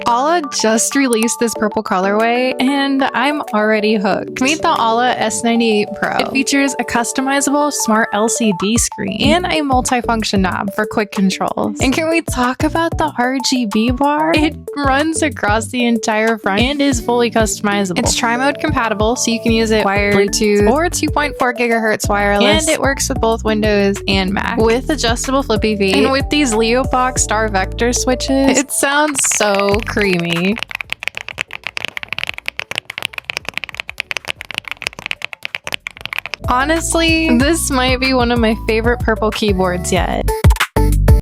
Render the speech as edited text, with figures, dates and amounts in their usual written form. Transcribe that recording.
Alla just released this purple colorway and I'm already hooked. Meet the Alla S98 Pro. It features a customizable smart LCD screen and a multifunction knob for quick controls. And can we talk about the RGB bar? It runs across the entire front and is fully customizable. It's tri-mode compatible, so you can use it wired, Bluetooth, or 2.4 gigahertz wireless, and it works with both Windows and Mac with adjustable flippy feet. And with these Leopox Star Vector switches, it sounds so creamy. Honestly, this might be one of my favorite purple keyboards yet.